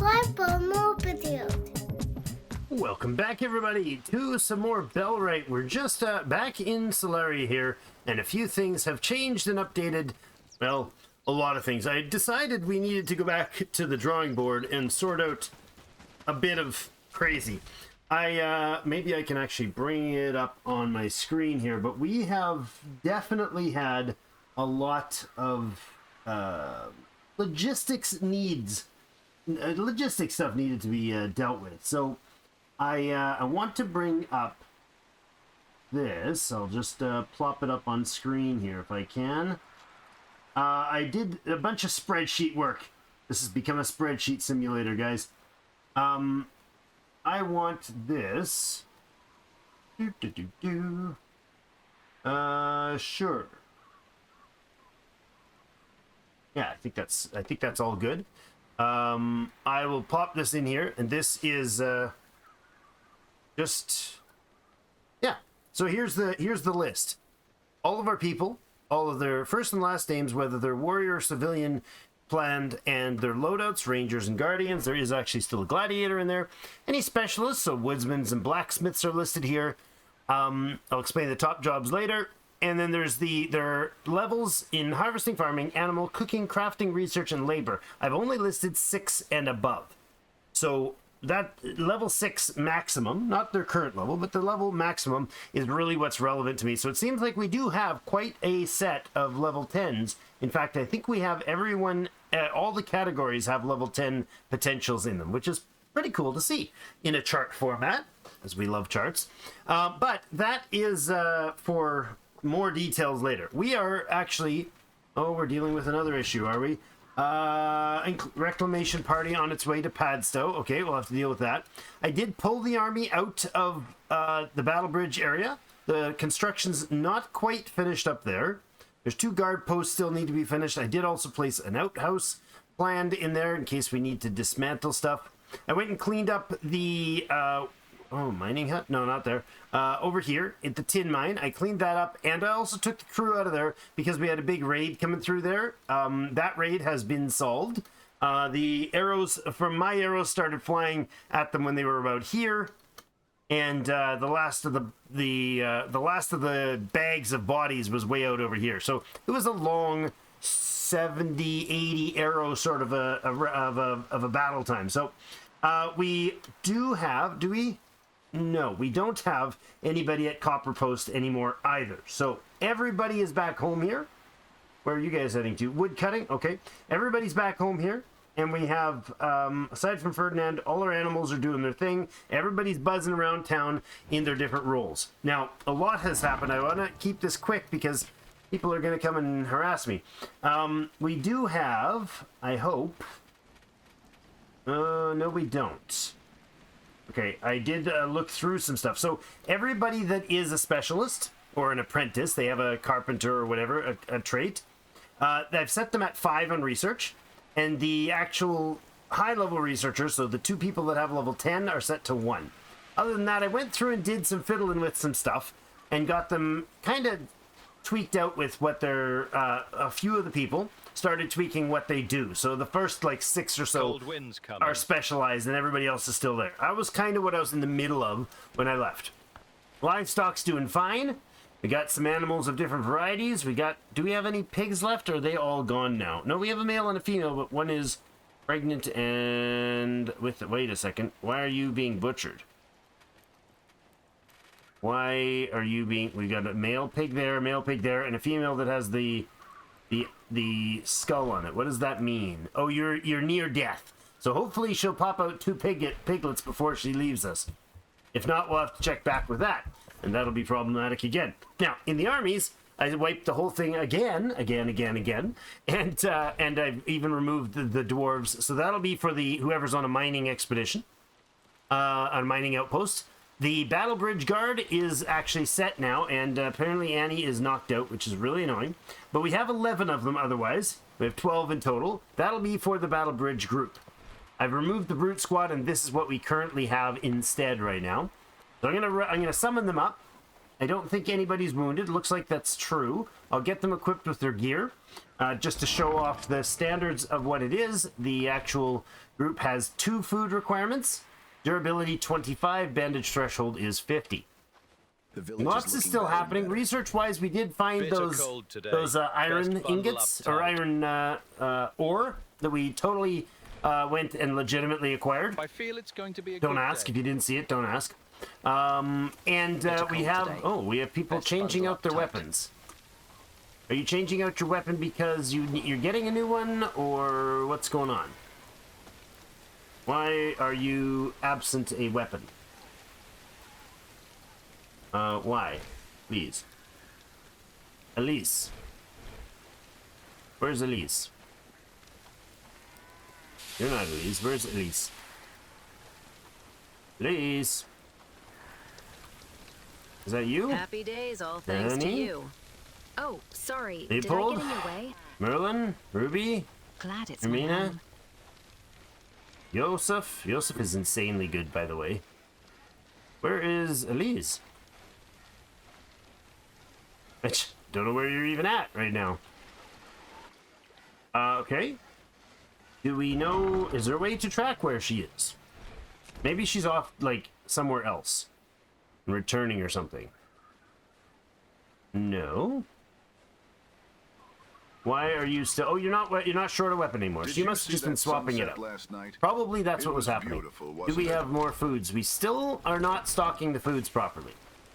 subscribe for more videos. Welcome back, everybody, to some more Bellwright. We're just back in Solari here, and a few things have changed and updated. Well, a lot of things. I decided we needed to go back to the drawing board and sort out a bit of crazy. Maybe I can actually bring it up on my screen here, but we have definitely had a lot of logistics stuff needed to be dealt with. So I want to bring up this. I'll just plop it up on screen here if I can. I did a bunch of spreadsheet work. This has become a spreadsheet simulator, guys. I want this. Sure. Yeah, I think that's all good. I will pop this in here, and this is just, yeah. So here's the list. All of our people, all of their first and last names, whether they're warrior or civilian, planned, and their loadouts, rangers and guardians. There is actually still a gladiator in there. Any specialists, so woodsmen and blacksmiths are listed here. I'll explain the top jobs later. And then there's their levels in harvesting, farming, animal, cooking, crafting, research, and labor. I've only listed 6 and above. So that level 6 maximum, not their current level, but the level maximum is really what's relevant to me. So it seems like we do have quite a set of level 10s. In fact, I think we have everyone, all the categories have level 10 potentials in them, which is pretty cool to see in a chart format, as we love charts. But that is for more details later. We are actually, we're dealing with another issue, are we? Reclamation party on its way to Padstow. Okay, we'll have to deal with that. I did pull the army out of the battle bridge area. The construction's not quite finished up there. There's 2 guard posts still need to be finished. I did also place an outhouse planned in there in case we need to dismantle stuff. I went and cleaned up the mining hut? No, not there. Over here at the tin mine, I cleaned that up, and I also took the crew out of there because we had a big raid coming through there. That raid has been solved. The arrows from my arrows started flying at them when they were about here, and the last of the bags of bodies was way out over here. So it was a long 70, 80 arrow sort of a battle time. So we do have. Do we? No, we don't have anybody at Copper Post anymore either. So everybody is back home here. Where are you guys heading to? Wood cutting? Okay. Everybody's back home here. And we have, aside from Ferdinand, all our animals are doing their thing. Everybody's buzzing around town in their different roles. Now, a lot has happened. I want to keep this quick because people are going to come and harass me. We do have, I hope... no, we don't. Okay, I did look through some stuff. So everybody that is a specialist or an apprentice, they have a carpenter or whatever, a trait, I've set them at 5 on research, and the actual high-level researchers, so the 2 people that have level 10, are set to 1. Other than that, I went through and did some fiddling with some stuff and got them kind of tweaked out with what they're, a few of the people started tweaking what they do. So the first like 6 or so are specialized and everybody else is still there. I was kind of what I was in the middle of when I left. Livestock's doing fine. We got some animals of different varieties. Do we have any pigs left, or are they all gone now? No, we have a male and a female, but one is pregnant and wait a second. Why are you being butchered? Why are you being... We got a male pig there, and a female that has the skull on it. What does that mean? Oh, you're near death. So hopefully she'll pop out 2 piglets before she leaves us. If not, we'll have to check back with that, and that'll be problematic again. Now, in the armies, I wiped the whole thing again, and I've even removed the dwarves. So that'll be for whoever's on a mining expedition, on a mining outpost. The Battle Bridge Guard is actually set now, and apparently Annie is knocked out, which is really annoying. But we have 11 of them otherwise. We have 12 in total. That'll be for the Battle Bridge group. I've removed the Brute Squad, and this is what we currently have instead right now. So I'm gonna summon them up, I don't think anybody's wounded. Looks like that's true. I'll get them equipped with their gear. Just to show off the standards of what it is, the actual group has 2 food requirements. Durability 25, bandage threshold is 50. Lots is still happening. Research-wise, we did find those iron ingots, or iron ore, that we totally went and legitimately acquired. I feel it's going to be a Don't good ask. day. If you didn't see it, don't ask. We have people changing out their weapons. Are you changing out your weapon because you're getting a new one, or what's going on? Why are you absent a weapon? Why? Please. Elise. Where's Elise? You're not Elise. Where's Elise? Elise. Is that you? Happy days, all thanks to Danny? you. Oh, sorry. Leopold? Did I get in your way? Merlin? Ruby? Glad it's Hermina? my home. Yosef? Yosef is insanely good, by the way. Where is Elise? I don't know where you're even at right now. Okay. Do we know... Is there a way to track where she is? Maybe she's off, like, somewhere else. And returning or something. No. Why are you still... Oh, you're not short a weapon anymore. So you must have just been swapping it up. Probably that's what was happening. Do we have more foods? We still are not stocking the foods properly.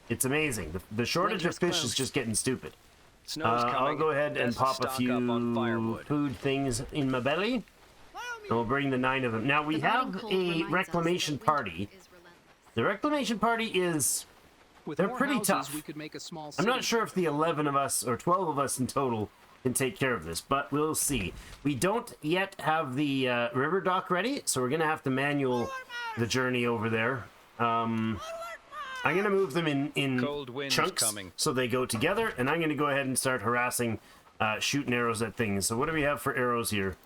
It's amazing. The shortage of fish is just getting stupid. Snow's coming. I'll go ahead and Best pop a stock up few on firewood. food things in my belly. And we'll bring the 9 of them. Now, we have a reclamation party. The reclamation party is... With They're more pretty houses, tough. We could make a small I'm not city. sure if the 11 of us, or 12 of us in total, can take care of this, but we'll see. We don't yet have the river dock ready, so we're going to have to manual the journey over there. I'm going to move them in Cold wind's chunks coming. so they go together, and I'm going to go ahead and start harassing, shooting arrows at things. So what do we have for arrows here?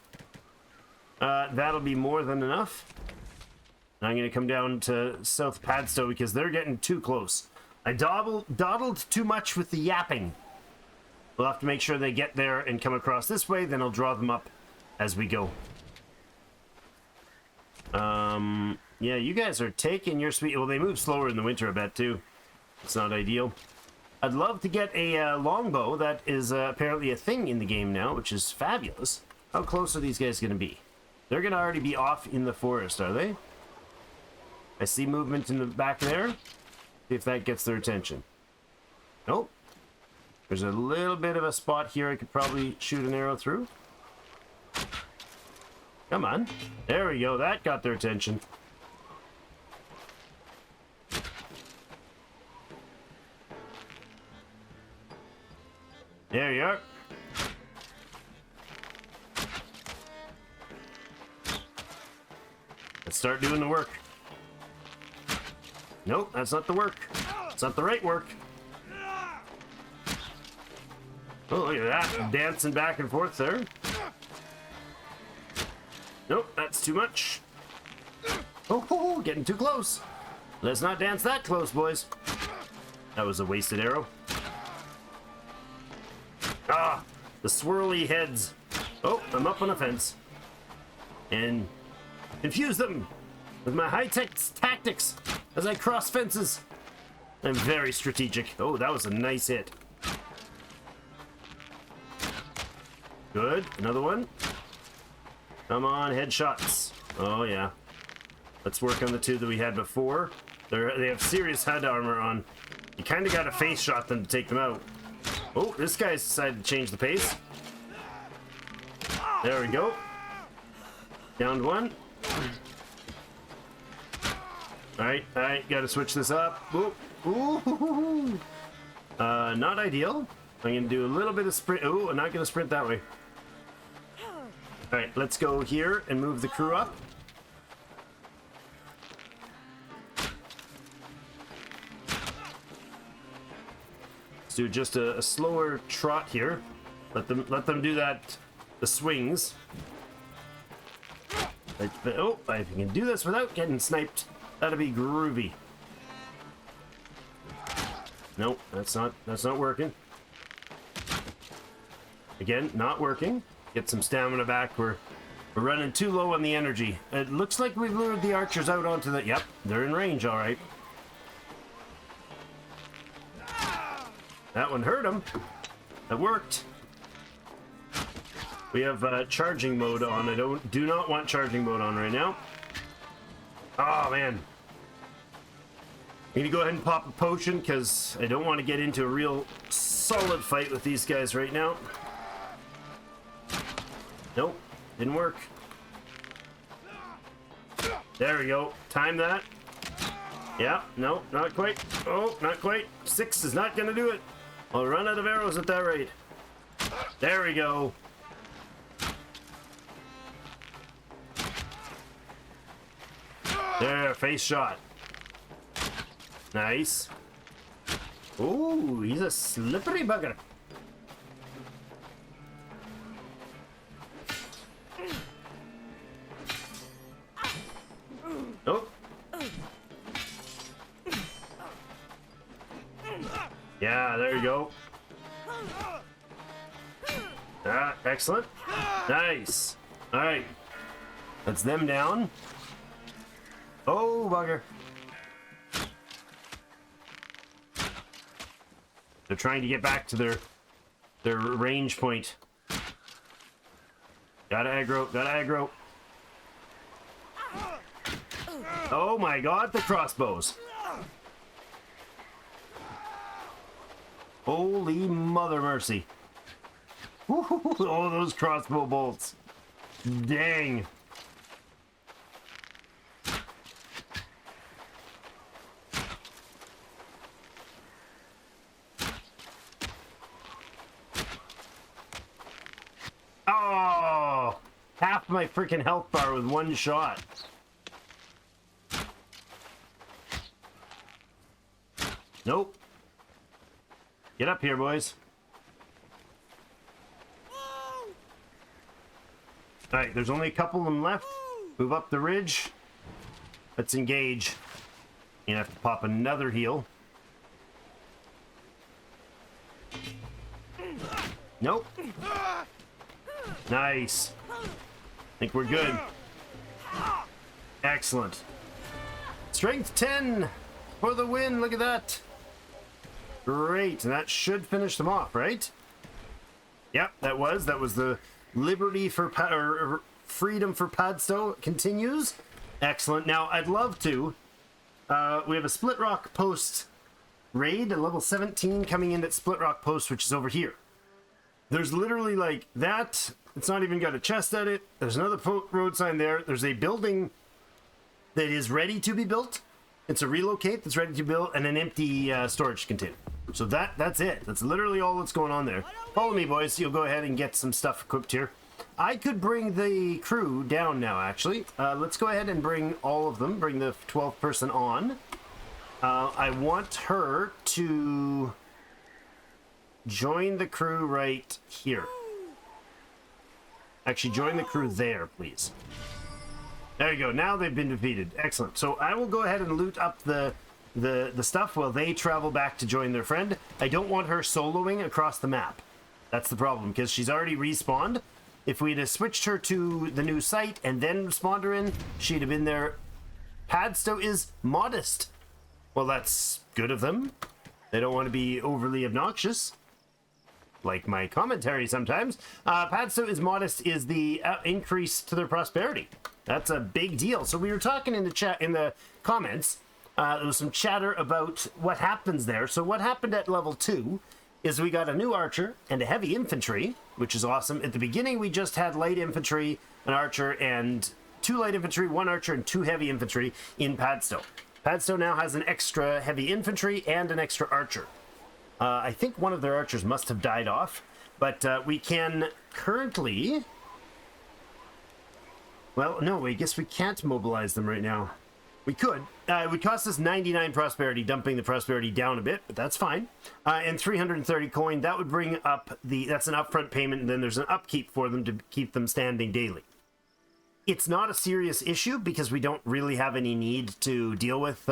That'll be more than enough. I'm going to come down to South Padstow because they're getting too close. I dawdled too much with the yapping. We'll have to make sure they get there and come across this way, then I'll draw them up as we go. Yeah, you guys are taking your sweet... Well, they move slower in the winter, I bet, too. It's not ideal. I'd love to get a longbow. That is apparently a thing in the game now, which is fabulous. How close are these guys going to be? They're going to already be off in the forest, are they? I see movement in the back there. See if that gets their attention. Nope. There's a little bit of a spot here I could probably shoot an arrow through. Come on. There we go. That got their attention. There you are. Let's start doing the work. Nope, that's not the work. It's not the right work. Oh, look at that. Dancing back and forth there. Nope, that's too much. Oh, getting too close. Let's not dance that close, boys. That was a wasted arrow. Ah, the swirly heads. Oh, I'm up on a fence. And confuse them with my high-tech tactics as I cross fences. I'm very strategic. Oh, that was a nice hit. Good. Another one. Come on, headshots. Oh, yeah. Let's work on the 2 that we had before. They have serious head armor on. You kind of got to face shot them to take them out. Oh, this guy's decided to change the pace. There we go. Downed 1. Alright, gotta switch this up. Ooh. Not ideal. I'm gonna do a little bit of sprint. Oh, I'm not gonna sprint that way. Alright, let's go here and move the crew up. Let's do just a slower trot here. Let them do that, the swings. Oh, if you can do this without getting sniped, that'd be groovy. Nope, that's not working. Again, not working. Get some stamina back. We're running too low on the energy. It looks like we've lured the archers out onto the... Yep, they're in range, all right. That one hurt him. That worked. We have charging mode on. I do not want charging mode on right now. Oh, man. I'm gonna go ahead and pop a potion because I don't want to get into a real solid fight with these guys right now. Nope, didn't work. There we go. Time that. Yeah, no, not quite. Oh, not quite. 6 is not gonna do it. I'll run out of arrows at that rate. There we go. There, face shot. Nice. Ooh, he's a slippery bugger. Oh. Yeah, there you go. Ah, excellent. Nice. All right. That's them down. Oh, bugger. They're trying to get back to their range point. Gotta aggro, gotta aggro. Oh my god, the crossbows. Holy mother mercy. Woo-hoo-hoo. Oh, those crossbow bolts. Dang. Oh, half my freaking health bar with one shot. Nope. Get up here, boys. Alright, there's only a couple of them left. Move up the ridge. Let's engage. You have to pop another heal. Nope. Nice. Think we're good. Excellent. Strength 10 for the win. Look at that. Great. And that should finish them off, right? Yep, that was the liberty for or freedom for Padstow continues. Excellent. Now I'd love to. We have a Split Rock Post raid, a level 17 coming in at Split Rock Post, which is over here. There's literally like that. It's not even got a chest at it. There's another road sign there. There's a building that is ready to be built. It's a relocate that's ready to build, and an empty storage container. So that's it. That's literally all that's going on there. Follow me, boys. You'll go ahead and get some stuff equipped here. I could bring the crew down now, actually. Let's go ahead and bring all of them. Bring the 12th person on. I want her to join the crew right here. Actually, join the crew there, please. There you go. Now they've been defeated. Excellent. So I will go ahead and loot up the stuff while they travel back to join their friend. I don't want her soloing across the map. That's the problem, because she's already respawned. If we'd have switched her to the new site and then spawned her in, she'd have been there. Padstow is modest. Well, that's good of them. They don't want to be overly obnoxious, like my commentary sometimes. Padstow is modest is the increase to their prosperity. That's a big deal. So we were talking in the chat, in the comments. There was some chatter about what happens there. So what happened at level 2 is we got a new archer and a heavy infantry, which is awesome. At the beginning, we just had light infantry, an archer, and 2 light infantry, 1 archer, and 2 heavy infantry in Padstow. Padstow now has an extra heavy infantry and an extra archer. I think one of their archers must have died off, but we can currently... Well, no, I guess we can't mobilize them right now. We could. It would cost us 99 prosperity, dumping the prosperity down a bit, but that's fine. And 330 coin, that would bring up the... That's an upfront payment, and then there's an upkeep for them to keep them standing daily. It's not a serious issue because we don't really have any need to deal with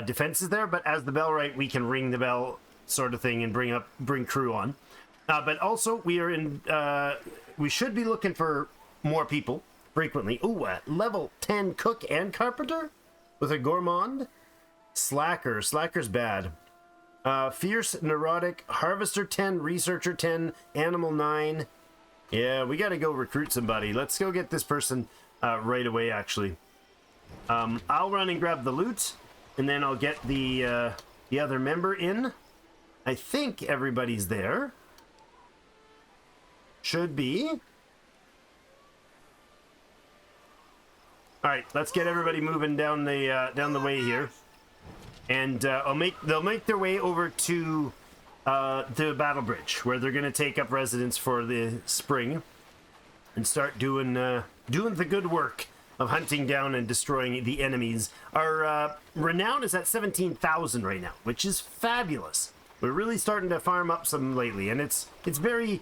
defenses there, but as the Bellwright, we can ring the bell sort of thing and bring crew on. But also, we are in. We should be looking for more people frequently. Ooh, a level 10 cook and carpenter with a gourmand. Slacker's bad. Fierce, neurotic, harvester 10, researcher 10, animal 9. Yeah, we got to go recruit somebody. Let's go get this person right away. Actually, I'll run and grab the loot, and then I'll get the other member in. I think everybody's there. Should be. All right, let's get everybody moving down the way here, and they'll make their way over to the battle bridge, where they're going to take up residence for the spring, and start doing the good work of hunting down and destroying the enemies. Our renown is at 17,000 right now, which is fabulous. We're really starting to farm up some lately, and it's very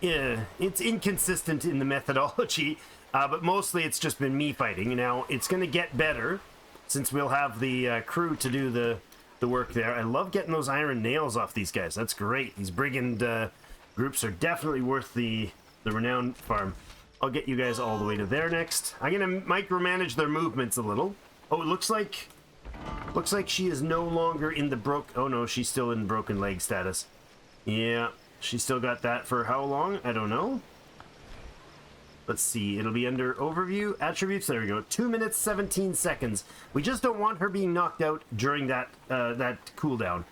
it's inconsistent in the methodology, but mostly it's just been me fighting. Now it's going to get better since we'll have the crew to do the work there. I love getting those iron nails off these guys. That's great. These brigand groups are definitely worth the renown farm. I'll get you guys all the way to there next. I'm going to micromanage their movements a little. Oh, it looks like she is no longer in the oh no, she's still in broken leg status. Yeah, she still got that for how long? I don't know. Let's see, it'll be under overview, attributes, there we go. 2 minutes, 17 seconds. We just don't want her being knocked out during that cooldown.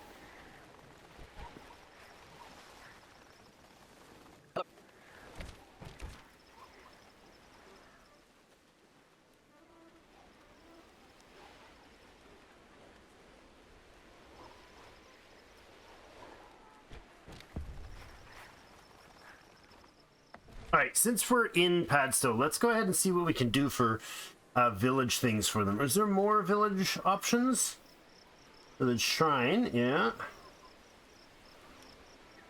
Alright, since we're in Padstow, let's go ahead and see what we can do for village things for them. Is there more village options? Village shrine, yeah.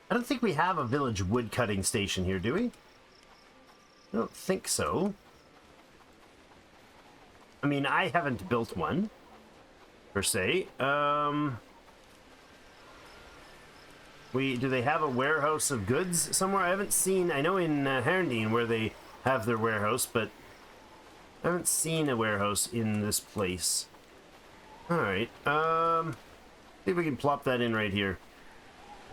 I don't think we have a village woodcutting station here, do we? I don't think so. I mean, I haven't built one, per se. Do they have a warehouse of goods somewhere? I haven't seen. I know in Herndeen where they have their warehouse, but I haven't seen a warehouse in this place. All right. See if we can plop that in right here.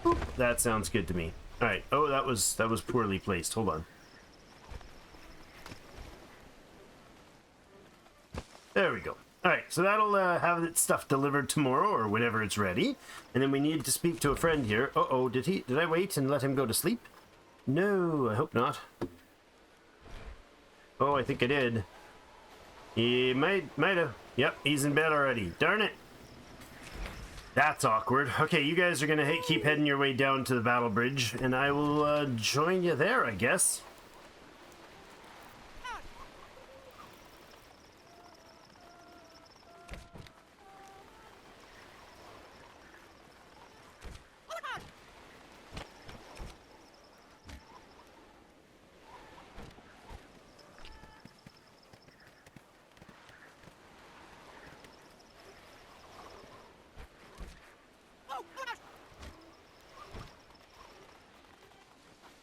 Boop. That sounds good to me. All right. Oh, that was poorly placed. Hold on. There we go. Alright, so that'll have its stuff delivered tomorrow or whenever it's ready. And then we need to speak to a friend here. Uh-oh, did I wait and let him go to sleep? No, I hope not. Oh, I think I did. He might have. Yep, he's in bed already. Darn it. That's awkward. Okay, you guys are going to keep heading your way down to the battle bridge, and I will join you there, I guess.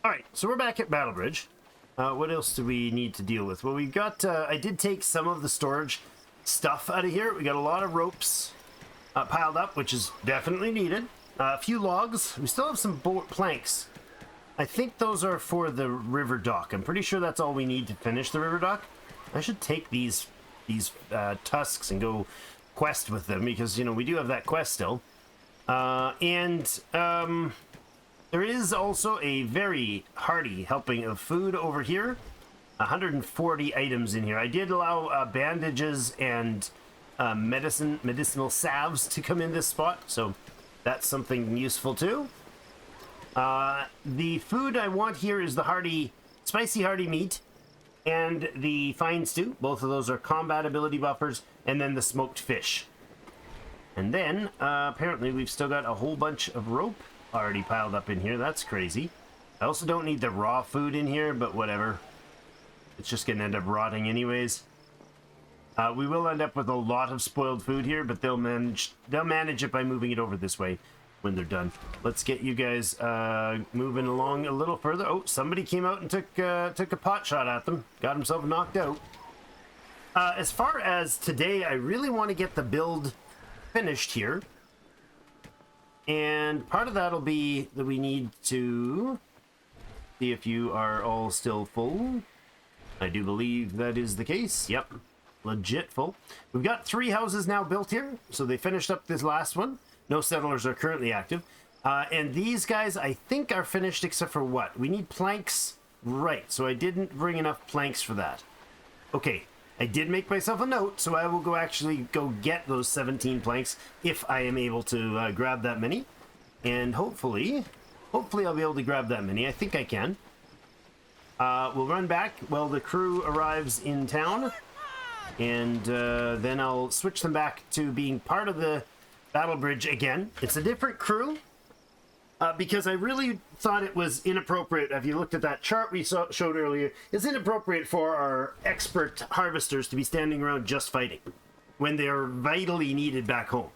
Alright, so we're back at Battle Bridge. What else do we need to deal with? Well, we've got, I did take some of the storage stuff out of here. We got a lot of ropes piled up, which is definitely needed. A few logs. We still have some planks. I think those are for the river dock. I'm pretty sure that's all we need to finish the river dock. I should take these tusks and go quest with them, because, you know, we do have that quest still. There is also a very hearty helping of food over here. 140 items in here. I did allow bandages and medicinal salves to come in this spot, so that's something useful too. The food I want here is the spicy hearty meat and the fine stew. Both of those are combat ability buffers, and then the smoked fish. And then apparently we've still got a whole bunch of rope already piled up in here. That's crazy. I also don't need the raw food in here, but whatever. It's just gonna end up rotting anyways. We will end up with a lot of spoiled food here, but they'll manage it by moving it over this way when they're done. Let's get you guys moving along a little further. Oh, somebody came out and took a pot shot at them. Got himself knocked out. As far as today, I really want to get the build finished here. And part of that'll be that we need to see if you are all still full. I do believe that is the case. Yep. Legit full. We've got 3 houses now built here. So they finished up this last one. No settlers are currently active. And these guys, I think, are finished except for what? We need planks. Right. So I didn't bring enough planks for that. Okay. I did make myself a note, so I will go get those 17 planks if I am able to grab that many. And hopefully I'll be able to grab that many. I think I can. We'll run back while the crew arrives in town. And then I'll switch them back to being part of the battle bridge again. It's a different crew. Because I really thought it was inappropriate. If you looked at that chart we showed earlier, it's inappropriate for our expert harvesters to be standing around just fighting when they are vitally needed back home.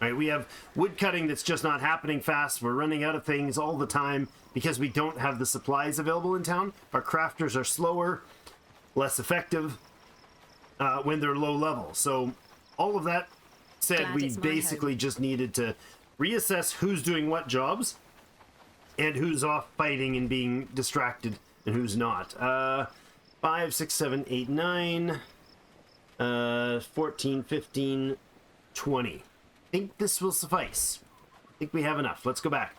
Right? We have wood cutting that's just not happening fast. We're running out of things all the time because we don't have the supplies available in town. Our crafters are slower, less effective when they're low level. So all of that said, we basically just needed to reassess who's doing what jobs and who's off fighting and being distracted and who's not. 5, 6, 7, 8, 9, 14, 15, 20. I think this will suffice. I think we have enough. Let's go back.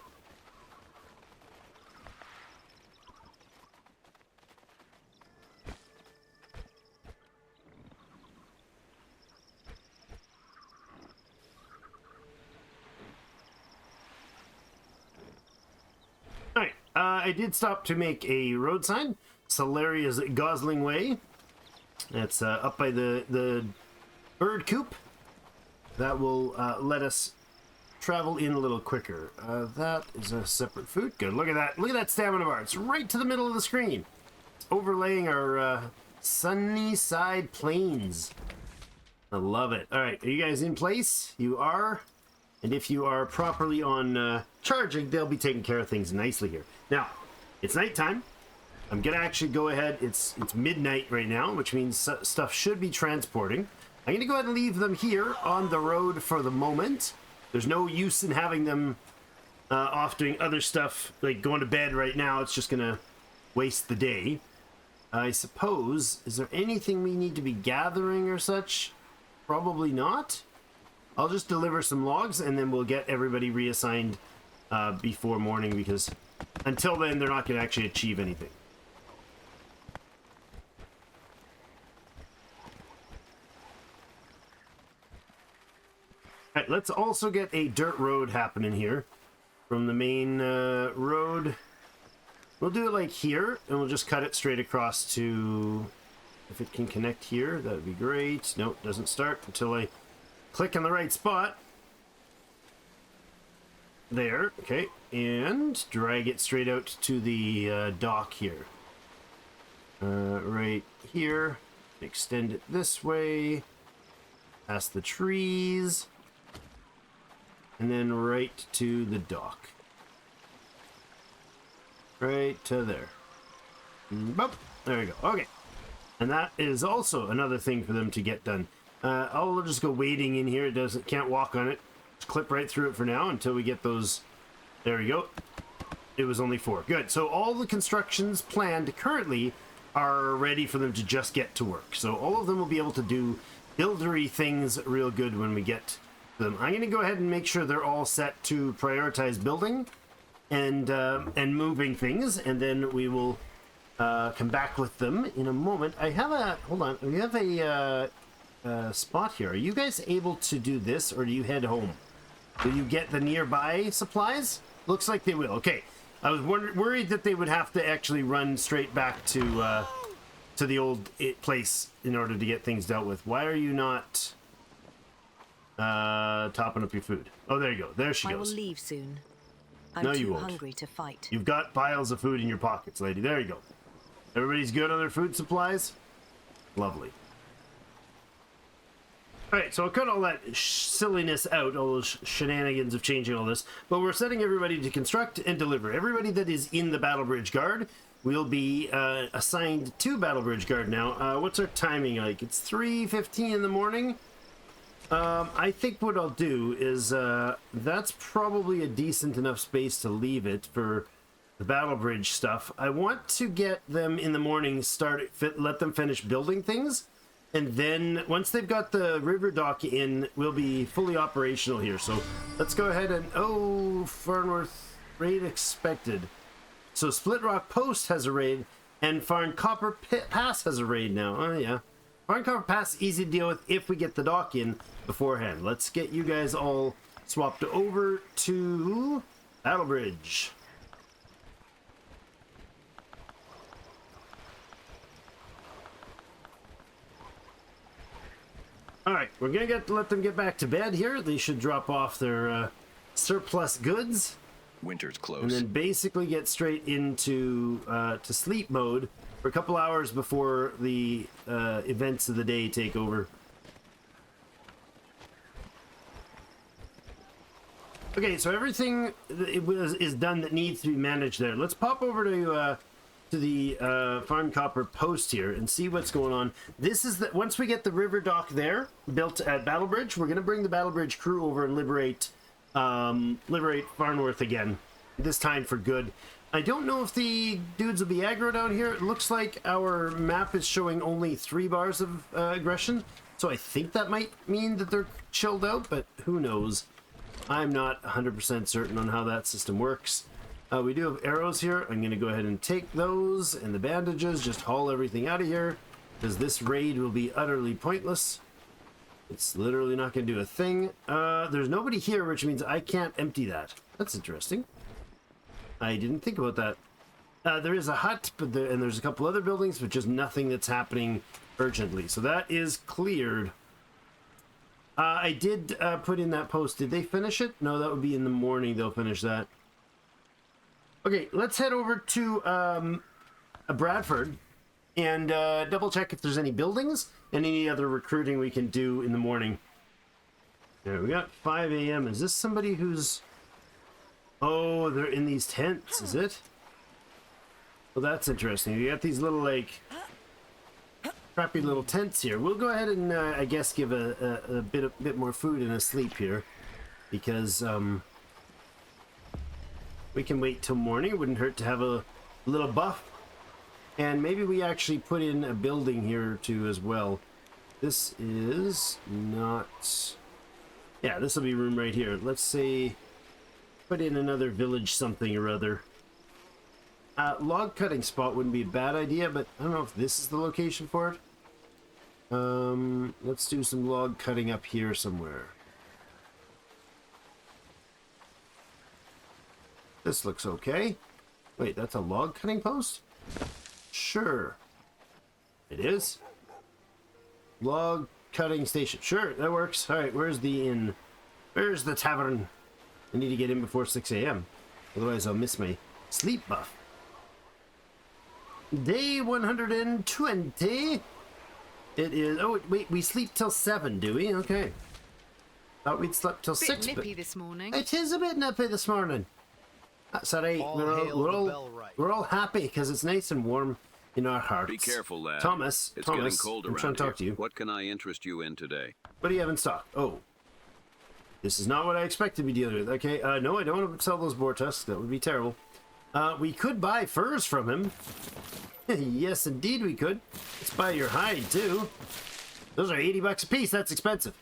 I did stop to make a road sign. Salaria's Gosling Way. That's up by the bird coop. That will let us travel in a little quicker. That is a separate food. Good. Look at that. Look at that stamina bar. It's right to the middle of the screen. It's overlaying our sunny side plains. I love it. All right. Are you guys in place? You are. And if you are properly on charging, they'll be taking care of things nicely here. Now, it's nighttime. I'm going to actually go ahead. It's midnight right now, which means stuff should be transporting. I'm going to go ahead and leave them here on the road for the moment. There's no use in having them off doing other stuff, like going to bed right now. It's just going to waste the day. I suppose, is there anything we need to be gathering or such? Probably not. I'll just deliver some logs and then we'll get everybody reassigned before morning, because until then they're not going to actually achieve anything. All right, let's also get a dirt road happening here from the main road. We'll do it like here and we'll just cut it straight across to, if it can connect here, that would be great. Nope, doesn't start until I click on the right spot. There, okay, and drag it straight out to the dock here. Right here, extend it this way, past the trees, and then right to the dock. Right to there. Boop, there we go, okay. And that is also another thing for them to get done. I'll just go wading in here. It can't walk on it. Just clip right through it for now until we get those. There we go. It was only 4. Good. So all the constructions planned currently are ready for them to just get to work. So all of them will be able to do buildery things real good when we get to them. I'm going to go ahead and make sure they're all set to prioritize building and moving things, and then we will come back with them in a moment. I have a hold on. We have a spot here. Are you guys able to do this, or do you head home? Will you get the nearby supplies? Looks like they will. Okay. I was worried that they would have to actually run straight back to the old place in order to get things dealt with. Why are you not topping up your food? Oh, there you go. There she goes. I will leave soon. I'm no, you too won't. hungry to fight. You've got piles of food in your pockets, lady. There you go. Everybody's good on their food supplies? Lovely. Alright, so I'll cut all that silliness out, all those shenanigans of changing all this, but we're setting everybody to construct and deliver. Everybody that is in the Battle Bridge Guard will be assigned to Battle Bridge Guard now. What's our timing like? It's 3:15 in the morning. I think what I'll do is, that's probably a decent enough space to leave it for the Battle Bridge stuff. I want to get them in the morning, let them finish building things. And then once they've got the river dock in, we'll be fully operational here. So let's go ahead and, oh, Farnworth raid expected. So Split Rock Post has a raid, and Farn Copper Pass has a raid now. Oh yeah, Farn Copper Pass easy to deal with if we get the dock in beforehand. Let's get you guys all swapped over to Battle Bridge. Alright, we're gonna let them get back to bed here. They should drop off their surplus goods. Winter's close. And then basically get straight into to sleep mode for a couple hours before the events of the day take over. Okay, so everything is done that needs to be managed there. Let's pop over to the Farm Copper Post here and see what's going on. This is once we get the river dock there built at Battle Bridge, we're going to bring the Battle Bridge crew over and liberate Farnworth again. This time for good. I don't know if the dudes will be aggro down here. It looks like our map is showing only 3 bars of aggression, so I think that might mean that they're chilled out, but who knows. I'm not 100% certain on how that system works. We do have arrows here. I'm going to go ahead and take those and the bandages, just haul everything out of here, because this raid will be utterly pointless. It's literally not going to do a thing. There's nobody here, which means I can't empty that. That's interesting. I didn't think about that. There is a hut, and there's a couple other buildings, but just nothing that's happening urgently. So that is cleared. I did put in that post. Did they finish it? No, that would be in the morning they'll finish that. Okay, let's head over to Bradford and double check if there's any buildings and any other recruiting we can do in the morning. Yeah, we got 5 a.m. Is this somebody who's... Oh, they're in these tents, is it? Well, that's interesting. You got these little, like, crappy little tents here. We'll go ahead and, I guess, give a bit more food and a sleep here, because we can wait till morning. It wouldn't hurt to have a little buff, and maybe we actually put in a building here or two as well. This is not... Yeah, this will be room right here. Let's say put in another village something or other. Log cutting spot wouldn't be a bad idea, but I don't know if this is the location for it. Let's do some log cutting up here somewhere. This looks okay. Wait, that's a log cutting post? Sure. It is. Log cutting station. Sure, that works. Alright, where's the inn? Where's the tavern? I need to get in before 6 a.m. Otherwise I'll miss my sleep buff. Day 120. It is... Oh, wait, we sleep till 7, do we? Okay. Thought we'd slept till 6, nippy but... this morning. It is a bit nippy this morning. That's alright. We're all happy because it's nice and warm in our hearts. Be careful, lad. Thomas, it's getting Thomas, cold I'm around trying to talk to here. you. What can I interest you in today? What do you have in stock? Oh. This is not what I expect to be dealing with. Okay, no, I don't want to sell those boar tusks. That would be terrible. We could buy furs from him. Yes, indeed we could. Let's buy your hide, too. Those are 80 bucks a piece. That's expensive.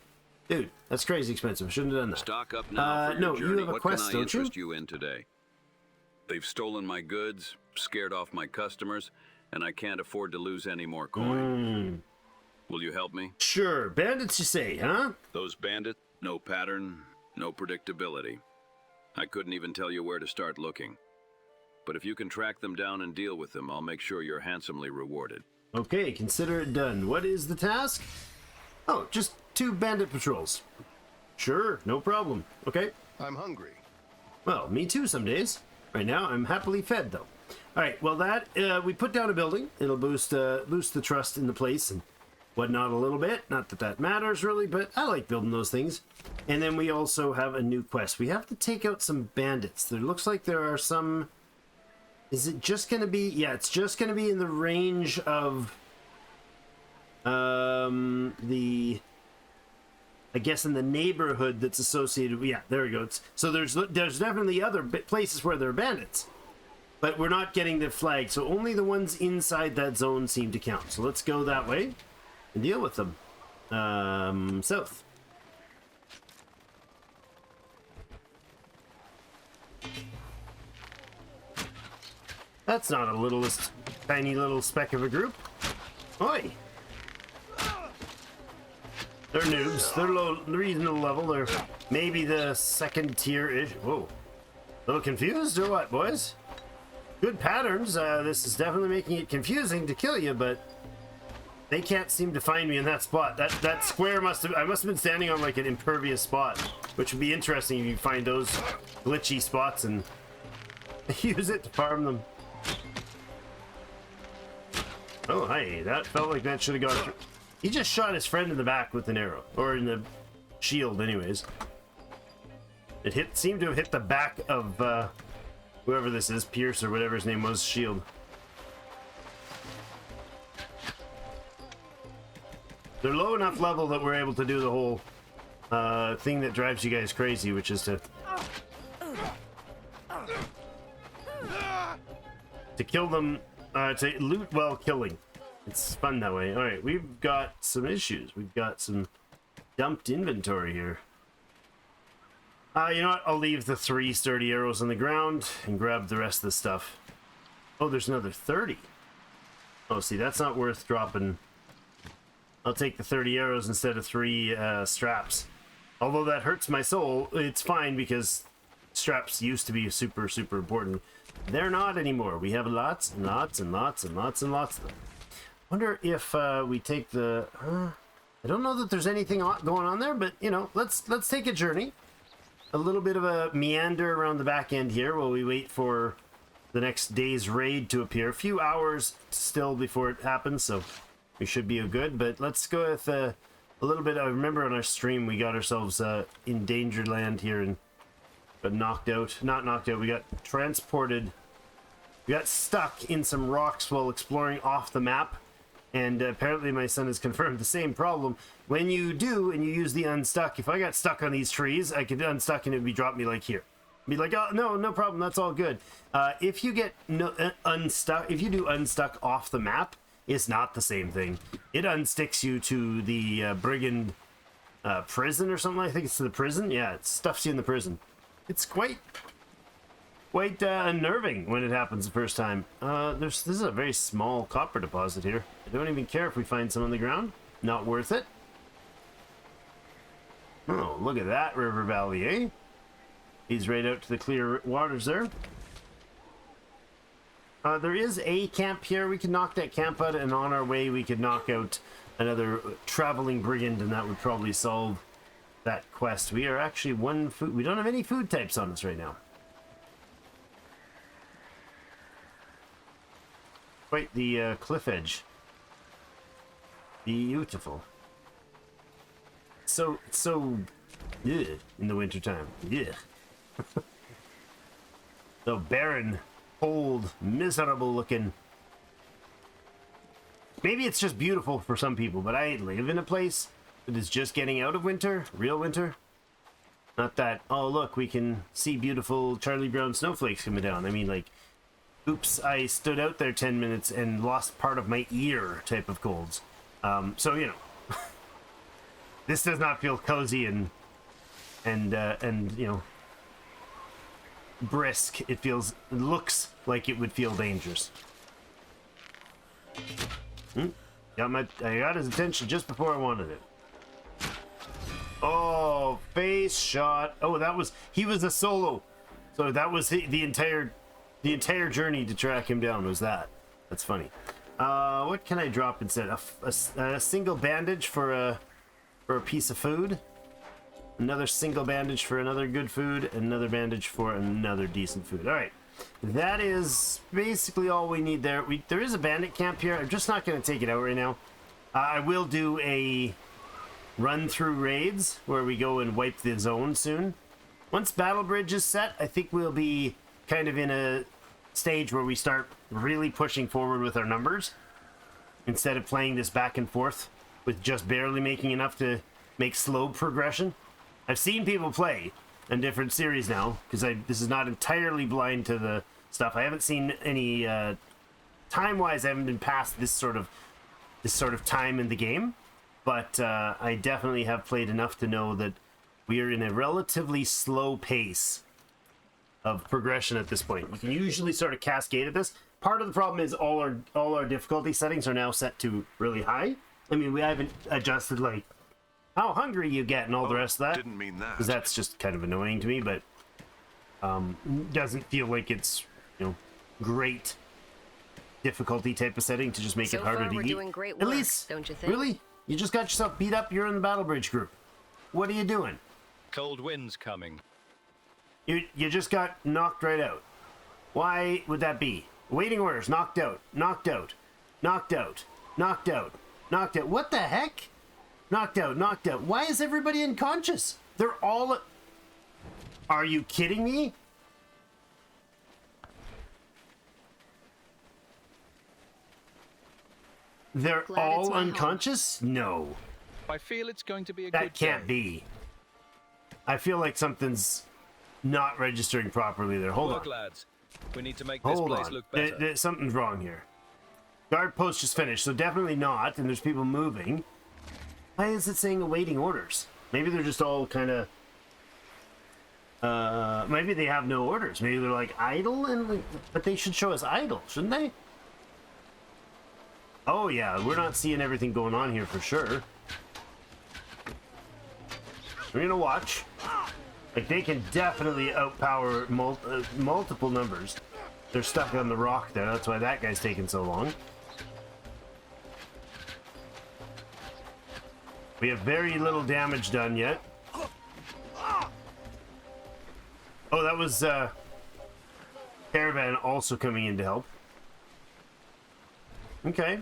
Dude, that's crazy expensive. I shouldn't have done that. Stock up now for your no, journey. you have a what quest, can I don't you? interest you in today? They've stolen my goods, scared off my customers, and I can't afford to lose any more coin. Will you help me? Sure. Bandits, you say, huh? Those bandits, no pattern, no predictability. I couldn't even tell you where to start looking. But if you can track them down and deal with them, I'll make sure you're handsomely rewarded. Okay, consider it done. What is the task? Oh, just 2 bandit patrols. Sure, no problem. Okay. I'm hungry. Well, me too some days. Right now, I'm happily fed, though. All right, well, that we put down a building. It'll boost the trust in the place, and whatnot a little bit. Not that that matters really, but I like building those things. And then we also have a new quest. We have to take out some bandits. There looks like there are some... Is it just going to be... Yeah, it's just going to be in the range of... the... I guess in the neighborhood that's associated... Yeah, there we go. So there's definitely other places where there are bandits. But we're not getting the flag, so only the ones inside that zone seem to count. So let's go that way and deal with them. South. That's not a littlest, tiny little speck of a group. Oi! They're noobs. They're low, reasonable level. They're maybe the second tier-ish. Whoa. A little confused or what, boys? Good patterns. This is definitely making it confusing to kill you, but they can't seem to find me in that spot. That square I must have been standing on like an impervious spot, which would be interesting if you find those glitchy spots and use it to farm them. Oh, hey, that felt like that should have gone through. He just shot his friend in the back with an arrow, or in the shield anyways. It seemed to have hit the back of whoever this is, Pierce or whatever his name was, shield. They're low enough level that we're able to do the whole thing that drives you guys crazy, which is to kill them, to loot while killing. It's fun that way. All right, we've got some issues. We've got some dumped inventory here. You know what? I'll leave the 3 sturdy arrows on the ground and grab the rest of the stuff. Oh, there's another 30. Oh, see, that's not worth dropping. I'll take the 30 arrows instead of 3 straps. Although that hurts my soul, it's fine because straps used to be super, super important. They're not anymore. We have lots and lots and lots and lots and lots of them. Wonder if we take the... I don't know that there's anything going on there, but, you know, let's take a journey. A little bit of a meander around the back end here while we wait for the next day's raid to appear. A few hours still before it happens, so we should be good. But let's go with a little bit... I remember on our stream we got ourselves in danger land here and got knocked out. Not knocked out, we got transported. We got stuck in some rocks while exploring off the map. And apparently my son has confirmed the same problem. When you do, and you use the unstuck, if I got stuck on these trees, I could unstuck and it would drop me like here. Be like, oh, no problem, that's all good. If you get unstuck, if you do unstuck off the map, it's not the same thing. It unsticks you to the brigand prison or something. I think it's to the prison. Yeah, it stuffs you in the prison. It's quite unnerving when it happens the first time. This is a very small copper deposit here. I don't even care if we find some on the ground. Not worth it. Oh, look at that river valley, eh? He's right out to the clear waters there. There is a camp here. We could knock that camp out, and on our way we could knock out another traveling brigand, and that would probably solve that quest. We are actually one food. We don't have any food types on us right now. Quite the cliff edge. Beautiful. So ugh, in the wintertime. Yeah. So barren, cold, miserable looking. Maybe it's just beautiful for some people, but I live in a place that is just getting out of winter, real winter. Not that, oh look, we can see beautiful Charlie Brown snowflakes coming down. I mean, like, oops, I stood out there 10 minutes and lost part of my ear type of colds. So, you know, this does not feel cozy and you know, brisk. It looks like it would feel dangerous. I got his attention just before I wanted it. Oh, face shot. Oh, he was a solo. So that was the entire journey to track him down was that. That's funny. What can I drop instead? A single bandage for a piece of food. Another single bandage for another good food. Another bandage for another decent food. All right. That is basically all we need there. There is a bandit camp here. I'm just not going to take it out right now. I will do a run through raids where we go and wipe the zone soon. Once Battle Bridge is set, I think we'll be kind of in a stage where we start really pushing forward with our numbers instead of playing this back and forth with just barely making enough to make slow progression. I've seen people play in different series now because this is not entirely blind to the stuff. I haven't seen any time-wise. I haven't been past this sort of time in the game, but I definitely have played enough to know that we are in a relatively slow pace of progression at this point. You can usually sort of cascade at this. Part of the problem is all our difficulty settings are now set to really high. I mean, we haven't adjusted like how hungry you get and all the rest of that. Didn't mean that. Because that's just kind of annoying to me, but doesn't feel like it's, you know, great difficulty type of setting to just make So it harder far, to we're eat. doing great At work, least, don't you think? really? You just got yourself beat up, you're in the Battle Bridge group. What are you doing? Cold winds coming. You just got knocked right out. Why would that be? Waiting orders, knocked out, knocked out, knocked out, knocked out, knocked out. What the heck? Knocked out, knocked out. Why is everybody unconscious? They're all... Are you kidding me? They're Glad it's all my home. unconscious? No. I feel it's going to be a That good can't day. be. I feel like something's not registering properly there. Hold Look, on. lads, we need to make this Hold place on. look better. Something's wrong here. Guard post just finished, so definitely not, and there's people moving. Why is it saying awaiting orders? Maybe they're just all kind of... maybe they have no orders. Maybe they're like idle, but they should show us idle, shouldn't they? Oh yeah, we're not seeing everything going on here for sure. We're gonna watch. Like, they can definitely outpower multiple numbers. They're stuck on the rock there, that's why that guy's taking so long. We have very little damage done yet. Oh, that was Caravan also coming in to help. Okay.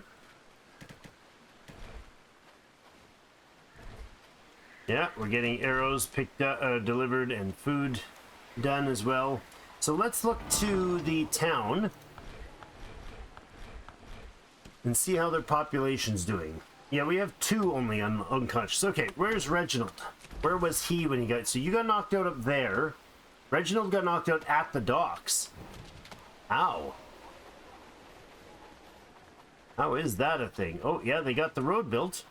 Yeah, we're getting arrows picked up, delivered, and food done as well. So let's look to the town and see how their population's doing. Yeah, we have 2 only unconscious. Okay, where's Reginald? Where was he when he got... So you got knocked out up there. Reginald got knocked out at the docks. Ow. How is that a thing? Oh, yeah, they got the road built.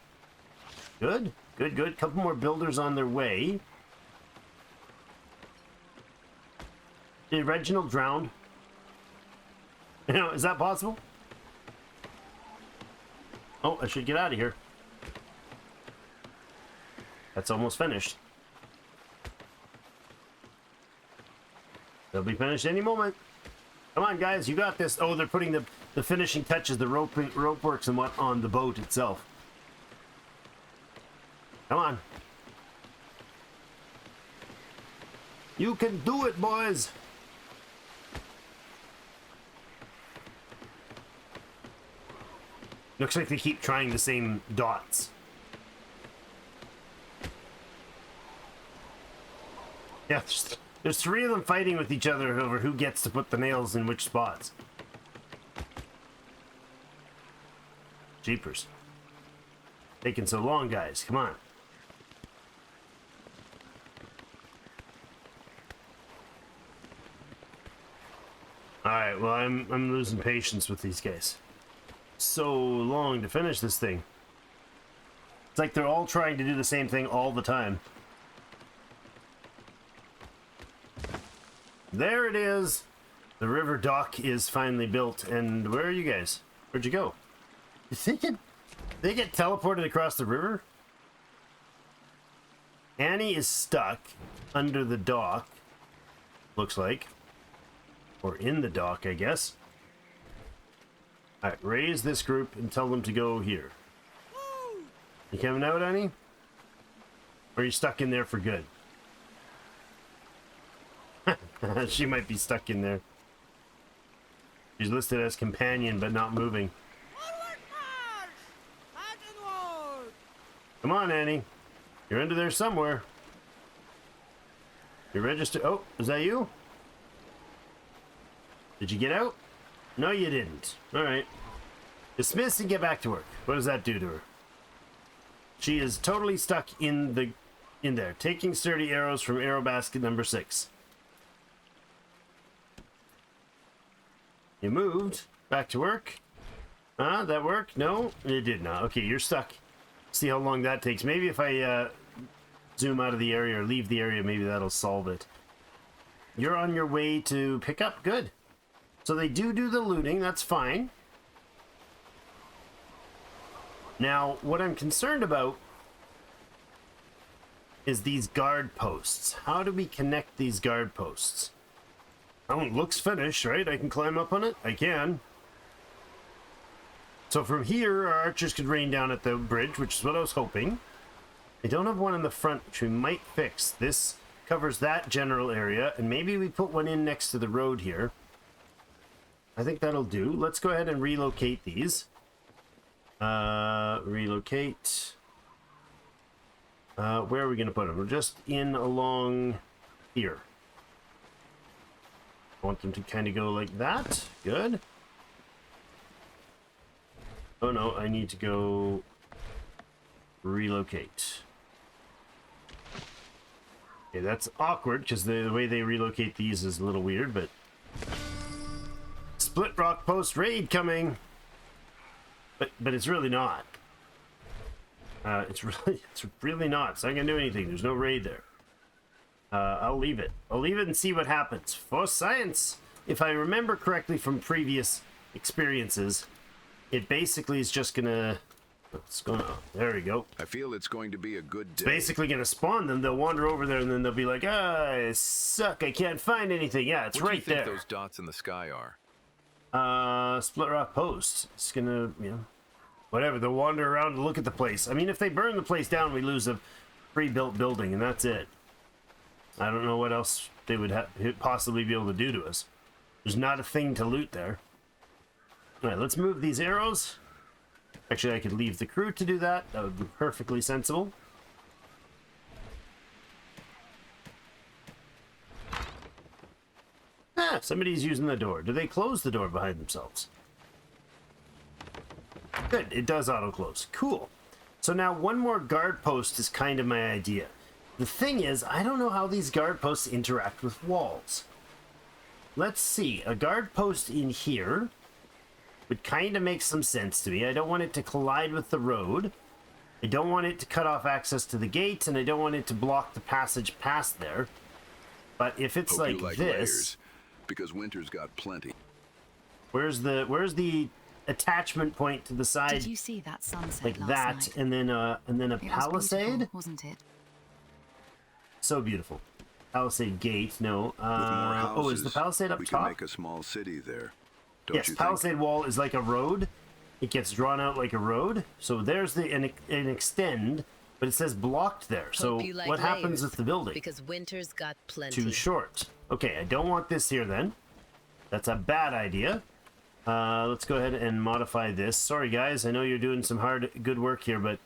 Good, good, good. Couple more builders on their way. Did Reginald drown? You know, is that possible? Oh, I should get out of here. That's almost finished. They'll be finished any moment. Come on, guys, you got this. Oh, they're putting the finishing touches, the rope works and what on the boat itself. Come on. You can do it, boys. Looks like they keep trying the same dots. Yeah, there's 3 of them fighting with each other over who gets to put the nails in which spots. Jeepers. Taking so long, guys. Come on. Alright, well, I'm losing patience with these guys. So long to finish this thing. It's like they're all trying to do the same thing all the time. There it is. The river dock is finally built. And where are you guys? Where'd you go? They get teleported across the river? Annie is stuck under the dock. Looks like. Or in the dock, I guess. Alright, raise this group and tell them to go here. You coming out, Annie? Or are you stuck in there for good? She might be stuck in there. She's listed as companion, but not moving. Come on, Annie. You're under there somewhere. You're registered. Oh, is that you? Did you get out? No, you didn't. All right. Dismiss and get back to work. What does that do to her? She is totally stuck in there. Taking sturdy arrows from arrow basket number 6. You moved. Back to work. That work? No, it did not. Okay, you're stuck. See how long that takes. Maybe if I zoom out of the area or leave the area, maybe that'll solve it. You're on your way to pick up. Good. So they do the looting. That's fine. Now, what I'm concerned about is these guard posts. How do we connect these guard posts? Oh, it looks finished, right? I can climb up on it? I can. So from here, our archers could rain down at the bridge, which is what I was hoping. I don't have one in the front, which we might fix. This covers that general area, and maybe we put one in next to the road here. I think that'll do. Let's go ahead and relocate these. Relocate. Where are we going to put them? We're just in along here. I want them to kind of go like that. Good. Oh no, I need to go relocate. Okay, that's awkward because the way they relocate these is a little weird, but split rock post raid coming. But it's really not. It's really not. It's not gonna do anything. There's no raid there. I'll leave it. I'll leave it and see what happens. For science, if I remember correctly from previous experiences, it basically is just gonna. What's going on? There we go. I feel it's going to be a good day. It's basically gonna spawn them. They'll wander over there and then they'll be like, I suck. I can't find anything. Yeah, it's What right do you think there. those dots in the sky are? Split rock post. It's gonna, whatever. They'll wander around and look at the place. I mean, if they burn the place down, we lose a pre-built building, and that's it. I don't know what else they would possibly be able to do to us. There's not a thing to loot there. All right, let's move these arrows. Actually, I could leave the crew to do that. That would be perfectly sensible. Somebody's using the door. Do they close the door behind themselves? Good, it does auto-close. Cool. So now one more guard post is kind of my idea. The thing is, I don't know how these guard posts interact with walls. Let's see. A guard post in here would kind of make some sense to me. I don't want it to collide with the road. I don't want it to cut off access to the gate, and I don't want it to block the passage past there. But if it's Hope like you like this... layers, because winter's got plenty. Where's the attachment point to the side? Did you see that sunset like last that, night? and then a It was palisade? beautiful, wasn't it? So beautiful. Palisade gate, no. With more houses, is the palisade up we top? can make a small city there. Don't Yes, you palisade think? wall is like a road. It gets drawn out like a road. So there's an extend, but it says blocked there. So Hope you like what happens layers, with the building? Because winter's got plenty. Too short. Okay, I don't want this here then. That's a bad idea. Let's go ahead and modify this. Sorry guys, I know you're doing some good work here, but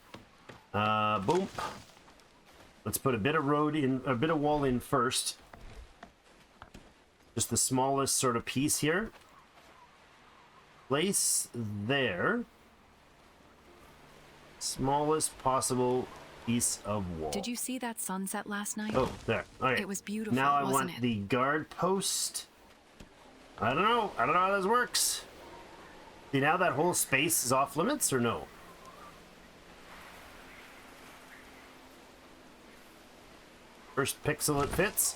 boom. Let's put a bit of road in, a bit of wall in first. Just the smallest sort of piece here. Place there. Smallest possible piece of wall. Did you see that sunset last night? Oh, there. All right. It was beautiful, Now I wasn't want it? the guard post. I don't know how this works. See, now that whole space is off limits or no? First pixel it fits.